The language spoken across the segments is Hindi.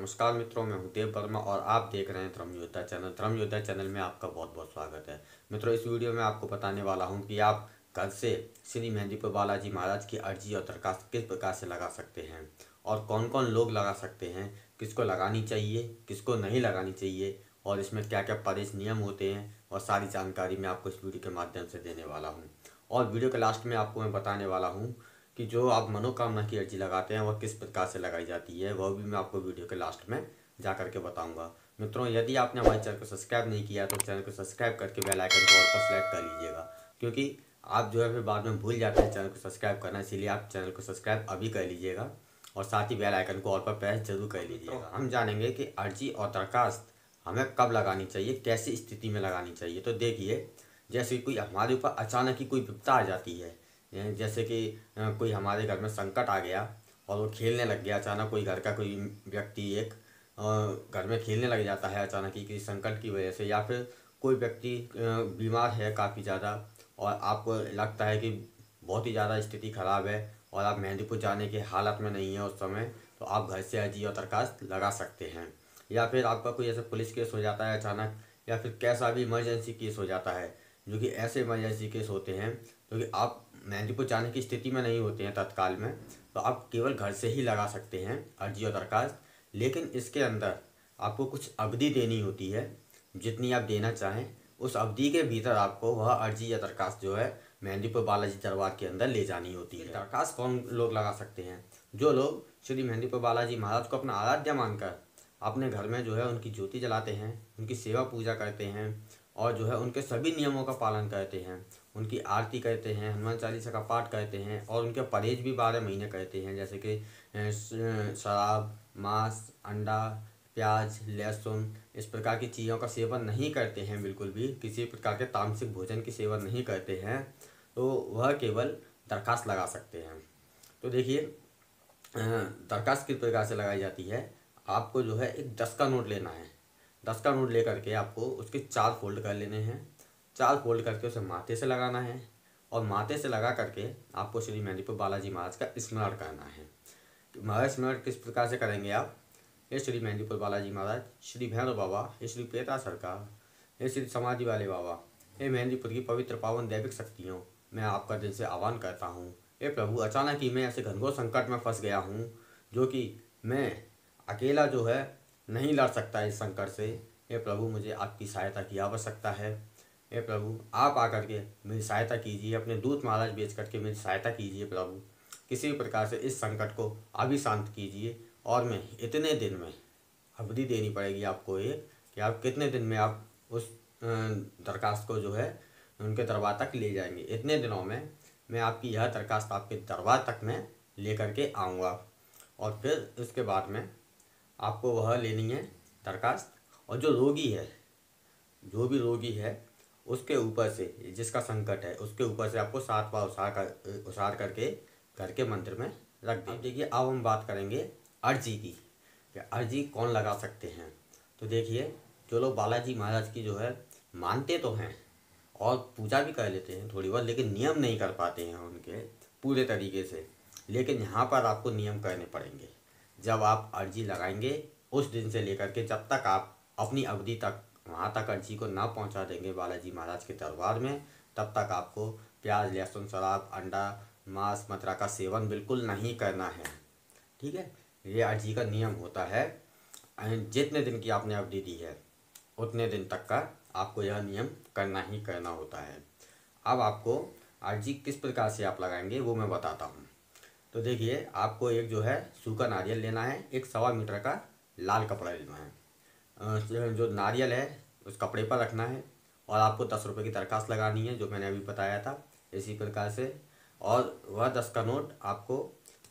नमस्कार मित्रों, मैं हूं देव वर्मा और आप देख रहे हैं धर्म योद्धा चैनल। धर्म योद्धा चैनल में आपका बहुत बहुत स्वागत है। मित्रों, इस वीडियो में आपको बताने वाला हूं कि आप घर से श्री मेहंदीपुर बालाजी महाराज की अर्जी और दरखास्त किस प्रकार से लगा सकते हैं और कौन कौन लोग लगा सकते हैं, किसको लगानी चाहिए, किसको नहीं लगानी चाहिए और इसमें क्या क्या प्रवेश नियम होते हैं और सारी जानकारी मैं आपको इस वीडियो के माध्यम से देने वाला हूँ। और वीडियो के लास्ट में आपको मैं बताने वाला हूँ कि जो आप मनोकामना की अर्जी लगाते हैं वह किस प्रकार से लगाई जाती है, वह भी मैं आपको वीडियो के लास्ट में जा करके बताऊंगा। मित्रों, यदि आपने हमारे चैनल को सब्सक्राइब नहीं किया तो चैनल को सब्सक्राइब करके बेल आइकन को ऑल पर सेलेक्ट कर लीजिएगा, क्योंकि आप जो है फिर बाद में भूल जाते हैं चैनल को सब्सक्राइब करना। इसीलिए आप चैनल को सब्सक्राइब अभी कर लीजिएगा और साथ ही बेल आइकन को ऑल पर प्रेस जरूर कर लीजिएगा। हम जानेंगे कि अर्जी और दरखास्त हमें कब लगानी चाहिए, कैसी स्थिति में लगानी चाहिए। तो देखिए, जैसे कोई हमारे ऊपर अचानक ही कोई विपदा आ जाती है, जैसे कि कोई हमारे घर में संकट आ गया और वो खेलने लग गया। अचानक कोई घर का कोई व्यक्ति एक घर में खेलने लग जाता है अचानक ही किसी संकट की वजह से, या फिर कोई व्यक्ति बीमार है काफ़ी ज़्यादा और आपको लगता है कि बहुत ही ज़्यादा स्थिति ख़राब है और आप मेहंदीपुर जाने की हालत में नहीं है उस समय, तो आप घर से अर्जी और दरखास्त लगा सकते हैं। या फिर आपका कोई ऐसा पुलिस केस हो जाता है अचानक, या फिर कैसा भी इमरजेंसी केस हो जाता है, जो कि ऐसे इमरजेंसी केस होते हैं जो कि आप मेहंदीपुर जाने की स्थिति में नहीं होते हैं तत्काल में, तो आप केवल घर से ही लगा सकते हैं अर्जी और दरखास्त। लेकिन इसके अंदर आपको कुछ अवधि देनी होती है, जितनी आप देना चाहें उस अवधि के भीतर आपको वह अर्जी या दरखास्त जो है मेहंदीपुर बालाजी दरबार के अंदर ले जानी होती है। दरखास्त कौन लोग लगा सकते हैं? जो लोग श्री मेहंदीपुर बालाजी महाराज को अपना आराध्य मानकर अपने घर में जो है उनकी ज्योति जलाते हैं, उनकी सेवा पूजा करते हैं और जो है उनके सभी नियमों का पालन करते हैं, उनकी आरती करते हैं, हनुमान चालीसा का पाठ करते हैं और उनके परहेज भी 12 महीने करते हैं, जैसे कि शराब, मांस, अंडा, प्याज, लहसुन, इस प्रकार की चीज़ों का सेवन नहीं करते हैं, बिल्कुल भी किसी प्रकार के तामसिक भोजन की सेवन नहीं करते हैं, तो वह केवल दरखास्त लगा सकते हैं। तो देखिए, दरखास्त किस प्रकार से लगाई जाती है। आपको जो है एक 10 का नोट लेना है। 10 का नोट लेकर के आपको उसके 4 फोल्ड कर लेने हैं। 4 फोल्ड करके उसे माथे से लगाना है और माथे से लगा करके आपको श्री मेहंदीपुर बालाजी महाराज का स्मरण करना है। महाराज स्मरण किस प्रकार से करेंगे आप? हे श्री मेहंदीपुर बालाजी महाराज, श्री भैरव बाबा, हे श्री पेता सरकार, हे श्री समाधि वाले बाबा, हे मेहंदीपुर की पवित्र पावन दैविक शक्तियों, मैं आपका दिल से आह्वान करता हूँ। हे प्रभु, अचानक ही मैं ऐसे घनघोर संकट में फंस गया हूँ जो कि मैं अकेला जो है नहीं लड़ सकता इस संकट से। हे प्रभु, मुझे आपकी सहायता की आवश्यकता है। हे प्रभु, आप आकर के मेरी सहायता कीजिए, अपने दूत महाराज भेज करके मेरी सहायता कीजिए। प्रभु, किसी भी प्रकार से इस संकट को अभी शांत कीजिए और मैं इतने दिन में, अवधि देनी पड़ेगी आपको एक, कि आप कितने दिन में आप उस दरखास्त को जो है उनके दरबार तक ले जाएंगे। इतने दिनों में मैं आपकी यह दरखास्त आपके दरबार तक में ले करके आऊँगा और फिर उसके बाद में आपको वह लेनी है दरखास्त। और जो रोगी है, जो भी रोगी है, उसके ऊपर से, जिसका संकट है उसके ऊपर से आपको 7 बार उसार करके घर के मंदिर में रख दें। अब देखिए, अब हम बात करेंगे अर्जी की, कि अर्जी कौन लगा सकते हैं। तो देखिए, जो लोग बालाजी महाराज की जो है मानते तो हैं और पूजा भी कर लेते हैं थोड़ी बहुत, लेकिन नियम नहीं कर पाते हैं उनके पूरे तरीके से, लेकिन यहाँ पर आपको नियम करने पड़ेंगे। जब आप अर्जी लगाएंगे उस दिन से लेकर के जब तक आप अपनी अवधि तक वहाँ तक अर्जी को ना पहुँचा देंगे बालाजी महाराज के दरबार में, तब तक आपको प्याज, लहसुन, शराब, अंडा, मांस, मदिरा का सेवन बिल्कुल नहीं करना है। ठीक है, ये अर्जी का नियम होता है। जितने दिन की आपने अवधि दी है उतने दिन तक का आपको यह नियम करना ही करना होता है। अब आपको अर्जी किस प्रकार से आप लगाएंगे वो मैं बताता हूँ। तो देखिए, आपको एक जो है सूखा नारियल लेना है, एक 1.25 मीटर का लाल कपड़ा लेना है। जो नारियल है उस कपड़े पर रखना है और आपको 10 रुपये की दरखास्त लगानी है, जो मैंने अभी बताया था इसी प्रकार से। और वह 10 का नोट आपको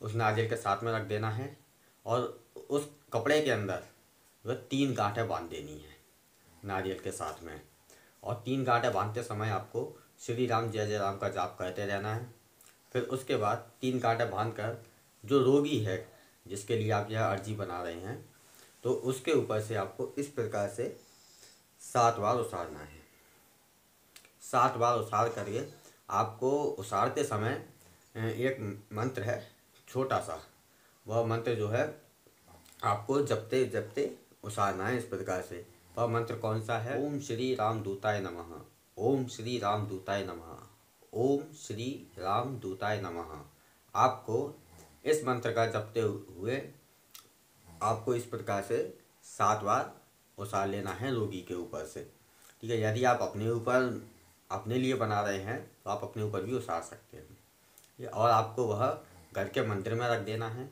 उस नारियल के साथ में रख देना है और उस कपड़े के अंदर वह 3 गांठें बांध देनी है नारियल के साथ में। और 3 गांठें बांधते समय आपको श्री राम जय जय राम का जाप करते रहना है। फिर उसके बाद 3 गांठें बांधकर जो रोगी है जिसके लिए आप यह अर्जी बना रहे हैं, तो उसके ऊपर से आपको इस प्रकार से 7 बार उसारना है। 7 बार उसार करके आपको उसारते समय एक मंत्र है छोटा सा, वह मंत्र जो है आपको जपते जपते उसारना है इस प्रकार से। वह मंत्र कौन सा है? ओम श्री राम दूताय नमः, ओम श्री राम दूताय नमः, ओम श्री राम दूताय नमः। आपको इस मंत्र का जपते हुए आपको इस प्रकार से 7 बार उसार लेना है रोगी के ऊपर से। ठीक है, यदि आप अपने ऊपर अपने लिए बना रहे हैं तो आप अपने ऊपर भी उसार सकते हैं। और आपको वह घर के मंदिर में रख देना है।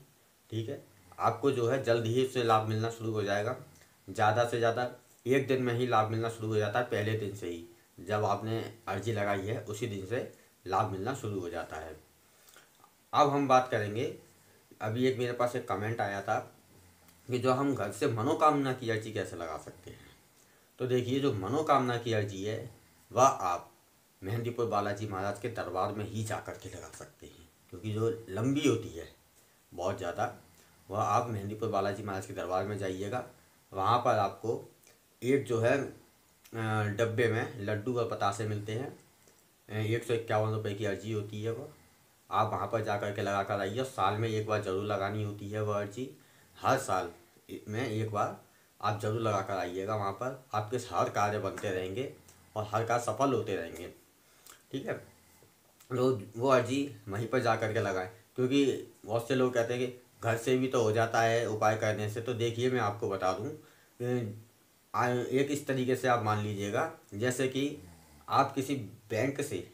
ठीक है, आपको जो है जल्द ही उससे लाभ मिलना शुरू हो जाएगा। ज़्यादा से ज़्यादा 1 दिन में ही लाभ मिलना शुरू हो जाता है, पहले दिन से ही। जब आपने अर्जी लगाई है उसी दिन से लाभ मिलना शुरू हो जाता है। अब हम बात करेंगे, अभी एक मेरे पास एक कमेंट आया था कि जो हम घर से मनोकामना की अर्जी कैसे लगा सकते हैं। तो देखिए, जो मनोकामना की अर्जी है वह आप मेहंदीपुर बालाजी महाराज के दरबार में ही जा कर के लगा सकते हैं, क्योंकि जो लंबी होती है बहुत ज़्यादा, वह आप मेहंदीपुर बालाजी महाराज के दरबार में जाइएगा। वहाँ पर आपको एक जो है डब्बे में लड्डू और बतासे मिलते हैं। 151 रुपये की अर्जी होती है वो। आप वहाँ पर जा कर के लगा कर आइए। साल में एक बार ज़रूर लगानी होती है वह अर्जी। हर साल में एक बार आप ज़रूर लगा कर आइएगा। वहाँ पर आपके हर कार्य बनते रहेंगे और हर कार्य सफल होते रहेंगे। ठीक है, तो वो अर्जी वहीं पर जा कर के लगाएं, क्योंकि बहुत से लोग कहते हैं कि घर से भी तो हो जाता है उपाय करने से। तो देखिए, मैं आपको बता दूं, एक इस तरीके से आप मान लीजिएगा, जैसे कि आप किसी बैंक से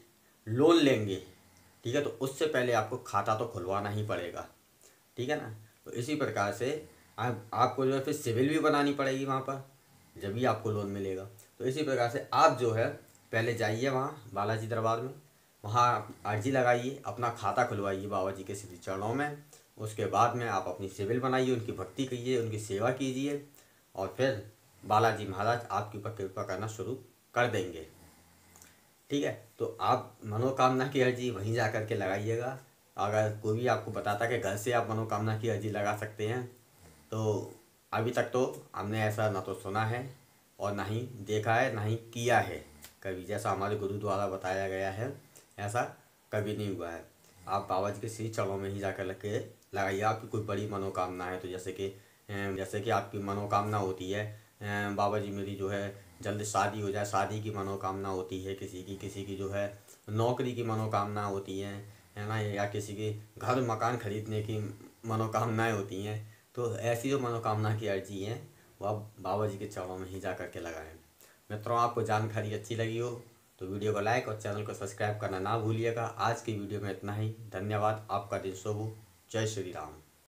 लोन लेंगे। ठीक है, तो उससे पहले आपको खाता तो खुलवाना ही पड़ेगा। ठीक है ना। तो इसी प्रकार से आपको जो है फिर सिविल भी बनानी पड़ेगी वहाँ पर, जब भी आपको लोन मिलेगा। तो इसी प्रकार से आप जो है पहले जाइए वहाँ बालाजी दरबार में, वहाँ अर्जी लगाइए, अपना खाता खुलवाइए बाबा जी के श्री चरणों में। उसके बाद में आप अपनी सिविल बनाइए, उनकी भक्ति कीजिए, उनकी सेवा कीजिए, और फिर बालाजी महाराज आपके ऊपर कृपा करना शुरू कर देंगे। ठीक है, तो आप मनोकामना की अर्जी वहीं जा कर के लगाइएगा। अगर कोई भी आपको बताता कि घर से आप मनोकामना की अर्जी लगा सकते हैं, तो अभी तक तो हमने ऐसा ना तो सुना है और ना ही देखा है, ना ही किया है कभी। जैसा हमारे गुरु द्वारा बताया गया है, ऐसा कभी नहीं हुआ है। आप बाबा जी के श्री चरणों में ही जाकर के लगाइए। आपकी कोई बड़ी मनोकामना है तो जैसे कि आपकी मनोकामना होती है, बाबा जी मेरी जो है जल्द शादी हो जाए, शादी की मनोकामना होती है किसी की जो है नौकरी की मनोकामना होती है ना, या किसी के घर मकान खरीदने की मनोकामनाएं होती हैं। तो ऐसी जो मनोकामना की अर्जी हैं वो आप बाबा जी के चरणों में ही जा कर के लगाएं। मित्रों, आपको जानकारी अच्छी लगी हो तो वीडियो को लाइक और चैनल को सब्सक्राइब करना ना भूलिएगा। आज की वीडियो में इतना ही। धन्यवाद। आपका दिन शुभ हो। जय श्री राम।